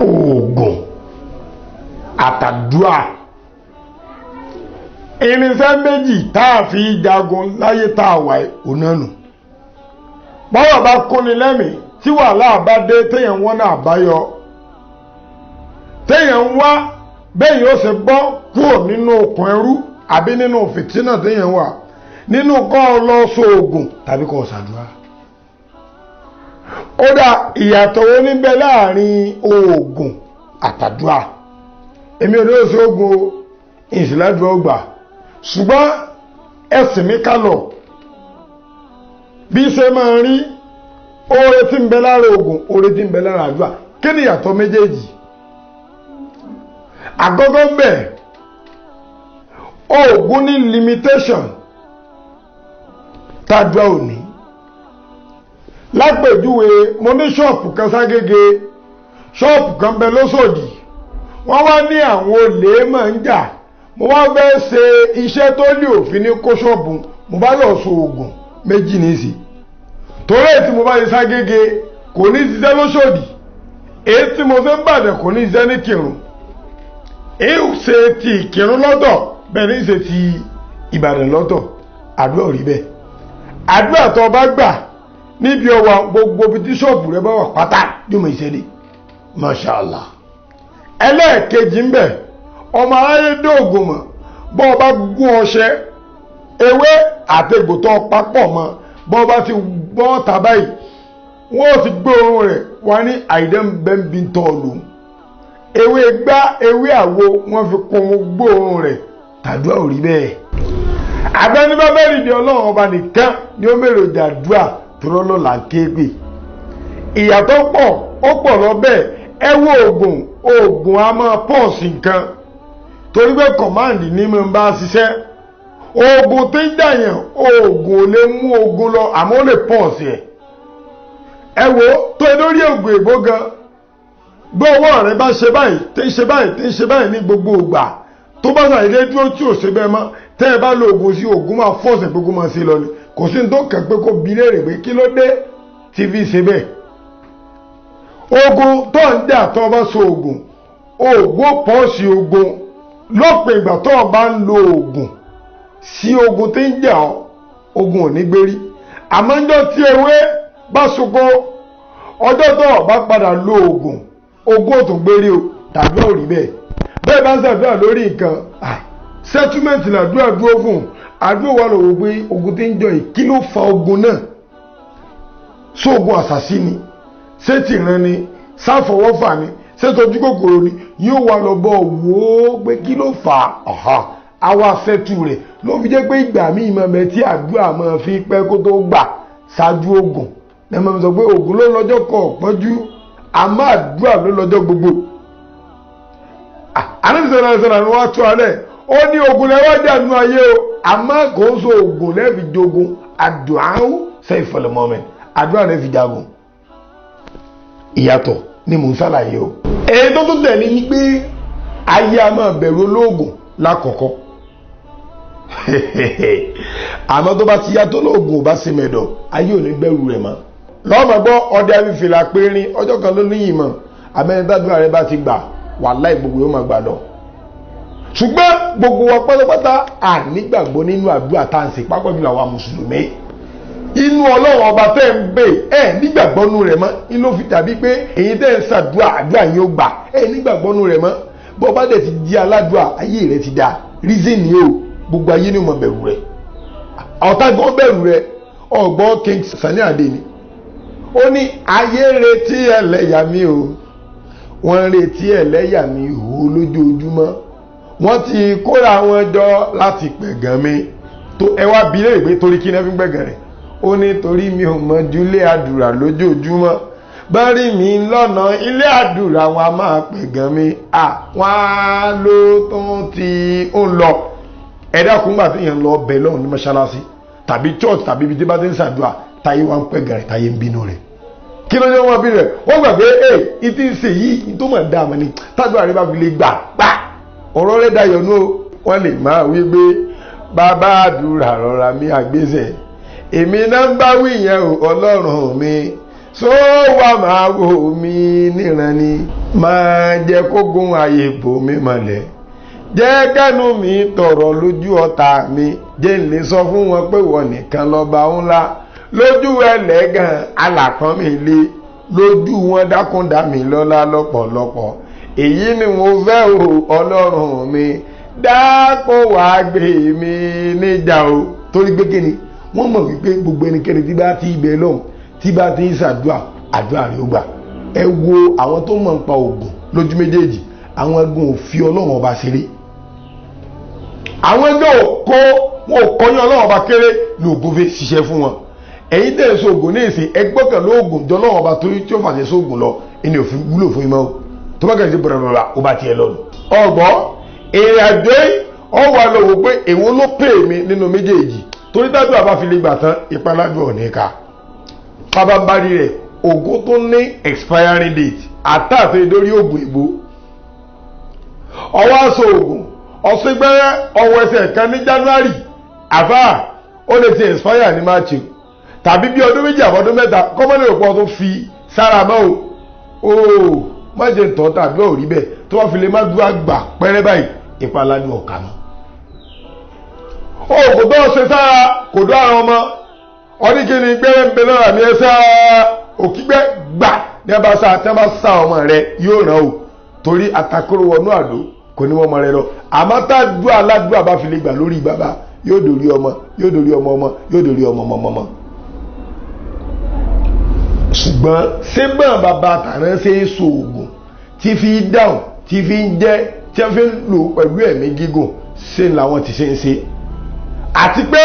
Oogun àtàdúà irinṣẹ́ méjì tá a fi jagun láyé tá a wà onánu bọ́rọ̀ bá kóni lẹ́mìí tí wàhálà bá dé téèyàn wọ́n náà báyọ téèyàn ń wá bẹ́ẹ̀ yóò ṣe bọ́ kúrò nínú okùn ẹrú àbí nínú fìtínà téèyàn wà nínú kọ́ lọ sóògùn tàbí kọ́ ṣàdúrà. Ó dà ìyàtọ̀ wo níbẹ̀ láàrin oògùn àtàdúrà. Èmi ò ní oṣù ogun ìsìládùú ọgbà ṣùgbọ́n ẹ̀sìn mi kálọ̀ bí ṣe máa rí oore tí ń bẹ lára oògùn oore tí ń bẹ lára àdúrà. Kí ni ìyàtọ̀ méjèèjì? Àkọ́kọ́ ń bẹ oògùn ní limitation tàdúrà ò ní. Lápèjúwe mo ní ṣọ́ọ̀pù kan ságége ṣọ́ọ̀pù kan bẹ lóṣòdì wọ́n wá ní àwọn olè máa ń jà mo wá fẹ́ ṣe iṣẹ́ tó ní òfin ní kó ṣọ́ọ̀bù mo bá lọ so oògùn méjì nísì torí èyí tí mo bá ṣe ságége kò ní ṣiṣẹ́ lóṣòdì èyí tí mo ṣe ń bàdàn kò ní ṣiṣẹ́ ní kírun èyí ṣe ti ìkírun lọ́tọ̀ bẹ́ẹ̀ ní ṣe ti ìbàdàn lọ́tọ̀ àdúrà ò rí bẹ́ẹ̀ àdúrà tó bá gbà níbi ọwà gbogbo bí tíṣọ́ọ̀bù rẹ bá wà pátá ní ọmọ ìṣẹ́lẹ̀ mashallah. Ẹlẹ́ẹ̀kejì ń bẹ ọmọ aráyé dóògùn mọ̀ bọ́ ọba gún ọṣẹ ewé àtẹ̀gbò tó papọ̀ mọ́ bọ́ ọba ti gbọ́ tàbá yìí wọ́n ti gbóòórùn rẹ̀ wá ní àìdẹ́mbẹ́mbí tọ́ lù ewé gbá ewé àwo wọ́n fi kún gbóòórùn rẹ̀ tàdúrà ò rí bẹ́ẹ̀. Àbẹ́ni bá bẹ́ẹ̀ rìndì ọlọ́run ọba nìkan ni ó mèrò jàdúrà tọ́lọ́ là ń kéègbè. Ìyàtọ̀ pọ̀ ó pọ̀ lọ bẹ́ẹ̀ ẹ wo oògùn a máa pọ̀sì nǹkan torí pé kọ̀máǹdì ní mo bá ṣiṣẹ́ oògùn tí ń dàyàn oògùn ò lè mú ogun lọ àmọ́ ó lè pọ̀sì ẹ̀. Ẹ wo tó ẹ lórí oògùn èbó gan bí ọwọ́ rẹ bá ṣe báyìí tí ń ṣe báyìí tí ń ṣe báyìí ní gbogbo ìgbà tó bá ṣàyẹ̀dẹ́ dúró tí ò ṣe bẹ́ẹ̀ mọ́ tẹ́ ẹ bá lo oògùn sí oògùn máa fọ́ọ̀sì gbogbo máa ṣe lọ ni kò sí ní tó kàn pé kó bi léèrè pé kí ló dé tí fi ṣe bẹ́ẹ̀. Ogun tó ń jà tó bá so oògùn pọ̀ sí ogun lópin ìgbà tó bá ń lo oògùn sí ogun tí ń jà ogun ò ní gbérí àmọ́ ńjọ́ tí ewé bá soko ọjọ́ tó bá padà lo oògùn ò tún gbérí o tàbí ò rí bẹ́ẹ̀ bẹ́ẹ̀ bá ń ṣàdúrà lórí nǹkan settlement làdúrà dúró fún àdúrà wà lọ́wọ́ pé ogun tí ń jọ yìí kí ló fa ogun náà sóògùn àṣàsí ni ṣé tìran ni sáfọwọ́fà ni ṣé tọ́jú kòkòrò ni yóò wá lọ bọ́ wò ó pé kí ló fà á àwa fẹ́tù rẹ̀ ló fi jẹ́ pé ìgbà míì máa bẹ tí àdúrà máa fi pẹ́ kó tó gbà ṣáájú oògùn ẹ máa sọ pé oògùn ló lọ́jọ́ kan ọ̀pọ̀jú àmọ́ àdúrà ló lọ́jọ́ gbogbo. àníṣe ni wọ́n á tó alẹ́ ó ní oògùn lẹ́wọ́ dànù ayé o àmọ́ kò ń so oògùn lẹ́ẹ̀fi jogun àdúrà ṣe ìfọ̀lẹ́mọ́mẹ́ àdúrà rẹ̀ fi jagun. Ìyàtọ̀ ni mò ń ṣàlàyé o. Èyí tó tún tẹ̀lé yí pé ayé a máa bẹ̀rù olóògùn lákọ̀ọ́kọ́ àmọ́ tó bá ti yá tó lóògùn ò bá ṣe mẹ́dọ̀ ayé ò ní bẹ̀rù rẹ̀ mọ́. lọ́mọ gbọ́ ọdẹ abífìlà pérín ọjọ́ kan ló níyìn mọ́ abẹ́nidádúrà rẹ bá ti gbà wàláhì gbogbo yóò máa gbà lọ. ṣùgbọ́n gbogbo wa pátápátá ànígbàgbọ́ nínú àdúrà tá à ń ṣe pápá jùlọ àwa mùsùlùmí inú ọlọ́run ọba tẹ́ ń bè nígbàgbọ́nú rẹ̀ mọ́ inú fi tàbí pé èyí tẹ́ ń ṣàdúrà àdúrà yín ó gbà nígbàgbọ́nú rẹ̀ mọ́ bọ́ bá dẹ̀ ti di aládùá ayé rẹ̀ ti dá reason ni o gbogbo ayé ni mo bẹ̀rù rẹ̀ ọ̀tá gan bẹ̀rù rẹ̀ ọ̀gbọ́n King Sani Ade ni ó ní ayé retí ẹlẹ́yà mi o wọ́n retí ẹlẹ́yà mi o lójoojúmọ́ wọ́n ti kóra wọn jọ láti pẹ̀gàn mi tó ẹ wá bi léèrè pé torí kí ni ẹ fi ń gbẹ̀gàn rẹ̀ ó ní torí mi ò mọ ju ilé àdúrà lójoojúmọ́ bá rí mi lọ́nà ilé àdúrà wọn a máa pẹ̀gàn mi àwọn á ló tó ti ń lọ ẹ̀dá kúngbà tí èèyàn lọ bẹ̀ lọ́hùn ní mọ́ṣáláṣí tàbí church tàbí ibi tí bá ti ń ṣàdúrà táyé wọn ń pẹ̀gàn rẹ̀ táyé ń bínú rẹ̀ kí ló ní wọn bí rẹ̀ wọ́n gbà pé ìtì ń ṣe yìí tó mọ̀ dáàmú ni tàdúrà rẹ̀ bá fi lè gbà ọ̀rọ̀ rẹ̀ dayọ̀ nù wọ́n lè máa wí pé bàbá àdúrà rọra mi àgbésẹ̀ èmi náà ń bá wí yẹn o ọlọ́run mi so wà máa wò mí níran ni máa jẹ́ kógun ayé bò mí mọ́lẹ̀ jẹ́ kẹ́nu mi tọ̀rọ̀ lójú ọ̀tá mi jẹ́ n lè sọ fún wọn pé wọ́n nìkan lọ́ba ńlá lójú ẹlẹ́gàn alàkàn mi lé lójú wọn dákúndá mi lọ́lá lọ́pọ̀lọpọ̀ èyí ni mo fẹ́ o ọlọ́run mi dákun wá gbé mi níjà o torí pé kíni wọ́n mọ̀ wípé gbogbo ẹnikẹ́ni tí bá ti ibẹ̀ lọ́hùn tí bá ti ń ṣàdúrà àdúrà rẹ̀ ó gbà ẹ wo àwọn tó mọ̀ ń pa Ògún lójú méjèèjì àwọn ẹgbẹ́ ò fi ọlọ́run ọba ṣeré àwọn ẹgbẹ́ wọn ò kọyán ọlọ́run ọba kéré ní Ògún fi ṣiṣẹ́ fún wọn ẹ̀yin tẹ̀ sọ Ògún ní ìsìn ẹgbọ́kàn lóògùn jọ ọlọ́run ọba torí tí ó fàṣẹ sóògùn lọ ẹni òfin wúlò fún imọ́ tó bá kẹ́sì bọ̀rọ̀bọ̀rọ̀ ó bá tiẹ̀ lọ́nu ọgbọ́n ìrìn àjò ọwọ́ àlọ́wọ́ pé èwo ló pè mí nínú méjèèjì torí dájú àbá fi lè gbà tán ìpalájú ọ̀nìkà pábánbárí rẹ̀ Ògún tó ní expiring date àtàtà ìdórí Ògún ìgbó ọwọ́ aṣọ Ògún ọ̀sìngbẹ́rẹ́ ọwọ́ ẹsẹ̀ kan ní January àfà ó lè ti expire ní March tàbí bí ọdún méjì àbọ̀dún mẹ́ta kọ́mọ́nì òpó tó fi sára mọ́ o má jẹ́ tọ́ tàbí ò rí bẹ́ẹ̀ tó wá fi lè má dúró àgbà pẹ́rẹ́ báyìí ìpalájú ọ̀kà mọ́ Ògún tó ṣe sára kò dó àwọn ọmọ ọdíkíni gbẹ́rẹ́ ń bẹ lọ́rọ̀ àmì ẹsẹ́ òkígbẹ́ gbà ní a bá sá ọmọ rẹ yóò ràn ó torí àtàkùrọ̀ wọnú àdó kò ní wọ́n mọ rẹ lọ àmọ́ tá dúà aládùúà bá fi lè gbà lórí bàbá yóò dórí ọmọ yóò dórí ọmọ ọmọ yóò dórí ọmọ ọmọ ṣùgbọ́n sẹ́gbọ́n bàbá àtàrán ṣe é so Ògún tí fi dáhùn tí fi ń jẹ́ tí wọ́n fi ń lò pẹ̀lú ẹ̀mí gígùn ṣe làwọn ti ṣe ń ṣe àti pé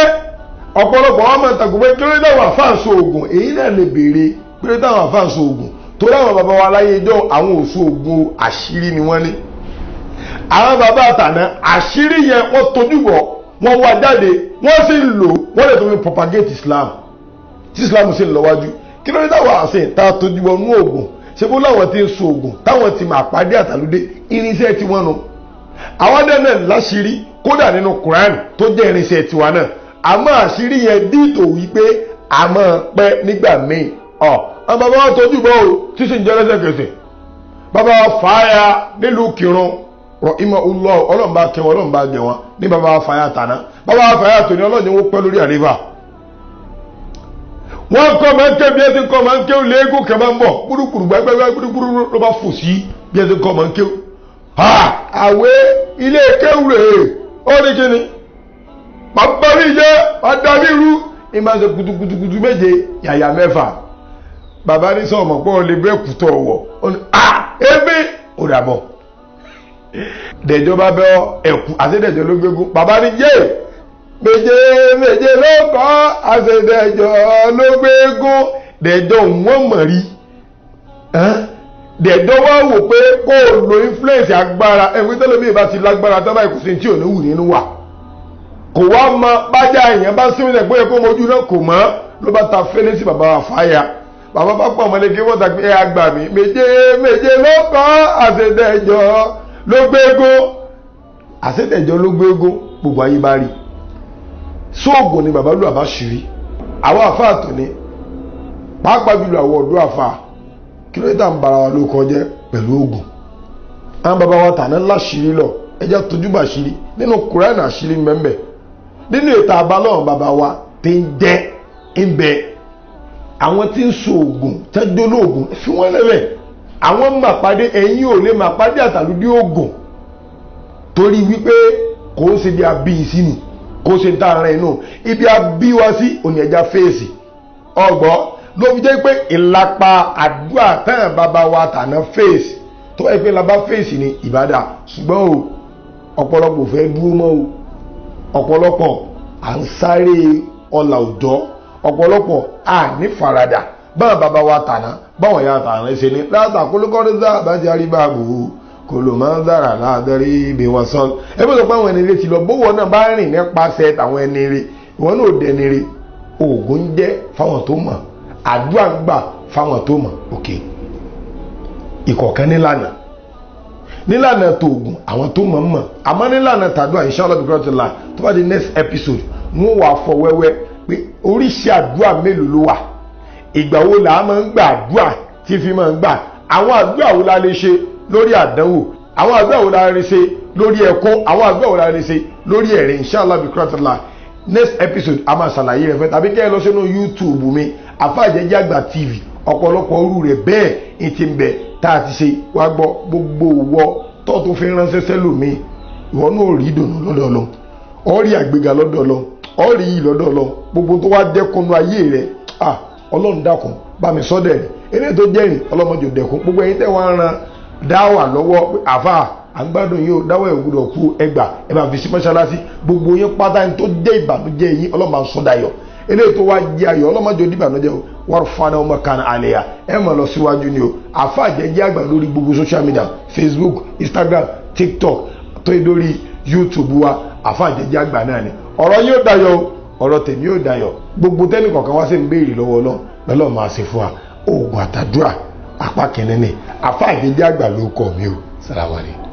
ọ̀pọ̀lọpọ̀ wọn máa ń takò pé kí ló dé táwọn àfáàsọ Ògún èyí náà lè béèrè kí ló dé táwọn àfáàsọ Ògún tó dáwọn bàbá wa láyé ijọ́ àwọn òṣù Ògún àṣírí ni wọ́n ní àwọn bàbá àtàná àṣírí yẹn wọ́n tójú bọ̀ wọ́n wá jáde wọ́n sì ń lò wọ́n lè tó fi propagate Islam tí Islam sì ń lọ wájú kí ló dé táwọn àṣẹ tá a tójú bọ̀ nú Ògún ṣe bó láwọn ti ń so Ògún táwọn ti máa pàdé àtàlódé irinṣẹ́ tiwọn nu àwọn dẹ́nà láṣírí kódà nínú Quran tó jẹ́ irinṣẹ́ tiwa náà àmọ́ àṣírí yẹn dìtò wípé a máa pẹ́ nígbà míì àwọn bàbá wa tójú bọ́ o tí sì ń jẹ́ lẹ́sẹ̀kẹsẹ̀ bàbá wa fàáyà nílùú Kírun rọ ìmọ̀ ọlọ́mbà kẹwọn ọlọ́mbà gẹ̀ wọn ní bàbá wa fàáyà tàná bàbá wa fàáyà tòní ọlọ́ni wọ́n pẹ́ lórí àríwá wọ́n kọ́ máa ń ké bí ẹsẹ̀ kọ́ máa ń ké léegun kẹ́ máa ń bọ̀ gbúdúgbùrú gbẹ́gbẹ́ gbúdúgbùrú ló bá fò sí bí ẹsẹ̀ kọ́ máa ń ké àwé ilé kéwù rèé ó ní kíni pàpàrí jẹ́ pàdánírú ìmáṣe kutukutukutu méje yàyà mẹ́fà bàbá ní sọ̀mọ̀ pé ó lè bẹ́ẹ̀ kùtọ̀ ọ̀wọ̀ ó ní ẹbí ó dàbọ̀ dẹ̀jọ́ bá bẹ́ ẹ̀kú àṣẹ́dẹ̀jọ́ ló gbégún bàbá ní jẹ́ méje méje ló kọ́ àṣẹ́dẹ̀jọ́ ló gbégún dẹ̀jọ́ wọ́n mọ̀ rí dẹ̀jọ́ wá wò pé kó lo influence agbára ẹ̀wí tẹ́lẹ̀ bí ìbá ti lágbára tán báyìí kò sí tí ò ní wù nínú wà kò wá mọ bájá èèyàn bá sí ilẹ̀ pé kó mojú náà kò mọ́ ló bá ta fẹ́lẹ́ sí bàbá wa fàáyà bàbá bá pọ̀ mọ́lẹ́gẹ́ wọ́n tàbí ẹ àgbà mi méje méje ló kọ́ àṣẹdẹ̀jọ́ ló gbégún àṣẹdẹ̀jọ́ ló gbégún gbogbo ayé bá rí sóògùn ni bàbá lù àbá ṣìírí àwọn àfáà tó ní pàápàá jùlọ àwọn ọ̀dọ́ àfáà kí ló dé tà ń bara wa ló kọjẹ́ pẹ̀lú Ògún àwọn bàbá wa tàná láṣìírí lọ ẹjẹ́ tójúbà ṣìírí nínú Kùránì àṣírí mẹ́mbẹ̀ nínú ètò àbálọ́run bàbá wa tí ń jẹ́ ń bẹ àwọn tí ń so Ògún tẹ́jọ́ lóògùn fi wọ́n lẹ́rẹ̀ àwọn màpàdé ẹ̀yìn ò lè màpàdé àtàlùdí Ògún torí wípé kò ń ṣe bí abí sínú kò ń ṣe tá ara inú ibi abí wa sí òní ẹja fèsì ọgbọ́ ló fi jẹ́ pé ìlàpá àdúrà tán bàbá wa tàná fèsì tó ẹ pé labá fèsì ní ìbádà ṣùgbọ́n o ọ̀pọ̀lọpọ̀ fẹ́ dúró mọ́ o ọ̀pọ̀lọpọ̀ à ń sáré ọlà òjọ́ ọ̀pọ̀lọpọ̀ à ní faradà báwọn bàbá wa tàná báwọn ya tàná ṣe ní látàkólókọ́rọ́ dá àbájá àríbá àbòwò kò lò máa ń dára láàdárí ibi wọn sán ẹgbẹ́ sọ pé àwọn ẹni rẹ ti lọ bówó náà bá rìn nípasẹ̀ àwọn ẹni rẹ ìwọ náà dẹni rẹ Ògún jẹ́ fáwọn tó mọ̀ àdúrà ń gbà fáwọn tó mọ̀ òkè ìkọ̀ọ̀kan nílànà tó Ògún àwọn tó mọ̀ àmọ́ nílànà tàdúrà inshallah because of la tó bá di next episode wọ́n wà fọ wẹ́wẹ́ pé oríṣi àdúrà mélòó ló wà ìgbà wo là á máa ń gbà àdúrà tí fi máa ń gbà, àwọn àdúrà wo la lè ṣe lórí àdánwò, àwọn àdúrà wo la lè ṣe lórí ẹ̀kọ́, àwọn àdúrà wo la lè ṣe lórí ẹ̀rẹ̀. Inshallah bi kratala next episode a máa ṣàlàyé rẹ̀ fẹ́, tàbí kẹ́ ẹ lọ sínú YouTube mi Alfa Jeje Agba TV, ọ̀pọ̀lọpọ̀ orú rẹ̀ bẹ́ẹ̀ ìtì ń bẹ tá a ti ṣe wá gbọ́. Gbogbo wọ tó tó fi ránṣẹ́ sẹ́lòmíì, ìwọ náà rí ìdùnnú lọ́dọ̀ Ọlọ́run, ó rí àgbéga lọ́dọ̀ Ọlọ́run, ó rí yìí lọ́dọ̀ Ọlọ́run. Gbogbo tó wá dẹ́kunú ayé rẹ̀ Ọlọ́run dákun bá mi sọ́dẹ̀ rẹ̀, eré tó jẹ́rìn ọlọ́mọdé dẹ̀kun. Gbogbo ẹ̀yin tẹ́ wọ́n ran dáwà lọ́wọ́ àfà àgbàdùn yìí ó dáwọ́ ìwúrọ̀ kú ẹgbà ẹ bá fi sí mọ́ṣáláṣí. Gbogbo yín pátá ní tó jẹ́ ìbànújẹ́ yín ọlọ́mọ sọ́dayọ̀, eléyìí tó wá jẹ́ ayọ̀ ọlọ́mọdé ìbànújẹ́ wọ́n fana ọmọ kan àlẹ́yà ẹ mọ̀ lọ síwájú ni o. Alfa Jeje Agba lórí gbogbo social media, Facebook, Instagram, TikTok, tó yẹ lórí YouTube wa Alfa Jeje Agba náà ni. ọ̀rọ̀ yóò dayọ̀, ọ̀rọ̀ tèmi yóò dayọ̀. Gbogbo tẹ́nì kọ̀ọ̀kan wá sí ń béèrè lọ́wọ́ lọ́lọ́ máa ṣe fún wa. Oogun Ati Adura apá kìíní ni Alfa Jeje Agba ló kọ̀ mí o. Salaam alaikum.